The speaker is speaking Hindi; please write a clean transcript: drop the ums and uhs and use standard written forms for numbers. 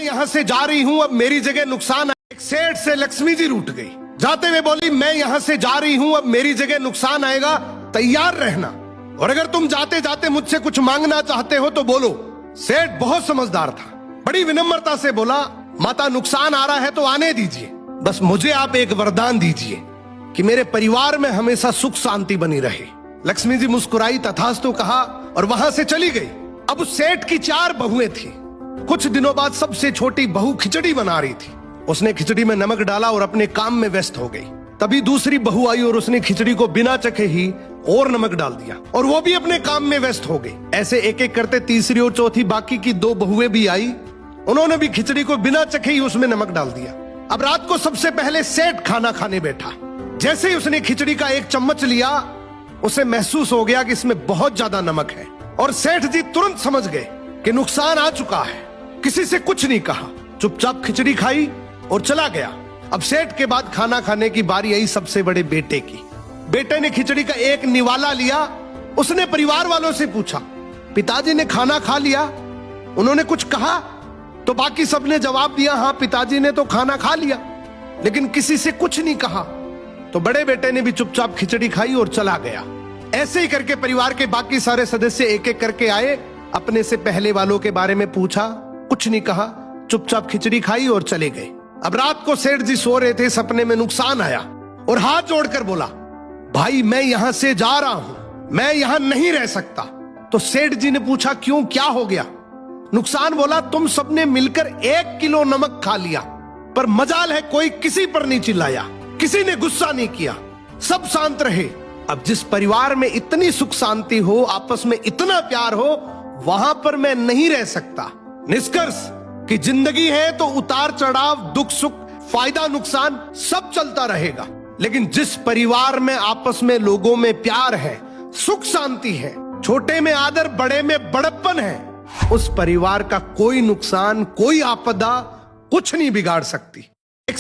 यहाँ से जा रही हूँ, अब मेरी जगह नुकसान आएगा। एक सेठ से लक्ष्मी जी रूठ गई, जाते हुए बोली मैं यहाँ से जा रही हूँ, अब मेरी जगह नुकसान आएगा, तैयार रहना, और अगर तुम जाते जाते मुझसे कुछ मांगना चाहते हो तो बोलो। सेठ बहुत समझदार था, बड़ी विनम्रता से बोला माता नुकसान आ रहा है तो आने दीजिए, बस मुझे आप एक वरदान दीजिए कि मेरे परिवार में हमेशा सुख शांति बनी रहे। लक्ष्मी जी मुस्कुराई, तथास्तु कहा और वहां से चली गई। अब उस सेठ की 4 बहुएं थी। कुछ दिनों बाद सबसे छोटी बहू खिचड़ी बना रही थी। उसने खिचड़ी में नमक डाला और अपने काम में व्यस्त हो गई। तभी दूसरी बहू आई और उसने खिचड़ी को बिना चखे ही और नमक डाल दिया और वो भी अपने काम में व्यस्त हो गई। ऐसे एक एक करते तीसरी और चौथी बाकी की 2 बहुएं भी आई, उन्होंने भी खिचड़ी को बिना चखे ही उसमें नमक डाल दिया। अब रात को सबसे पहले सेठ खाना खाने बैठा। जैसे ही उसने खिचड़ी का एक चम्मच लिया, उसे महसूस हो गया कि इसमें बहुत ज्यादा नमक है, और सेठ जी तुरंत समझ गए कि नुकसान आ चुका है। किसी से कुछ नहीं कहा, चुपचाप खिचड़ी खाई और चला गया। अब सेठ के बाद खाना खाने की बारी आई सबसे बड़े बेटे की। बेटे ने खिचड़ी का एक निवाला लिया। उसने परिवार वालों से पूछा, पिताजी ने खाना खा लिया? उन्होंने कुछ कहा? तो बाकी सबने जवाब दिया, हाँ पिताजी ने तो खाना खा लिया, लेकिन किसी से कुछ नहीं कहा। तो बड़े बेटे ने भी चुपचाप खिचड़ी खाई और चला गया। ऐसे ही करके परिवार के बाकी सारे सदस्य एक एक करके आए, अपने से पहले वालों के बारे में पूछा, कुछ नहीं कहा, चुपचाप खिचड़ी खाई और चले गए। अब रात को सेठ जी सो रहे थे, सपने में नुकसान आया और हाथ जोड़कर बोला, भाई मैं यहां से जा रहा हूं, मैं यहां नहीं रह सकता। तो सेठ जी ने पूछा, क्यों, क्या हो गया? नुकसान बोला, तुम सबने मिलकर 1 किलो नमक खा लिया, पर मजाल है कोई किसी पर नहीं चिल्लाया, किसी ने गुस्सा नहीं किया, सब शांत रहे। अब जिस परिवार में इतनी सुख शांति हो, आपस में इतना प्यार हो, वहां पर मैं नहीं रह सकता। निष्कर्ष कि जिंदगी है तो उतार चढ़ाव, दुख सुख, फायदा नुकसान सब चलता रहेगा, लेकिन जिस परिवार में आपस में लोगों में प्यार है, सुख शांति है, छोटे में आदर, बड़े में बड़प्पन है, उस परिवार का कोई नुकसान, कोई आपदा कुछ नहीं बिगाड़ सकती। एक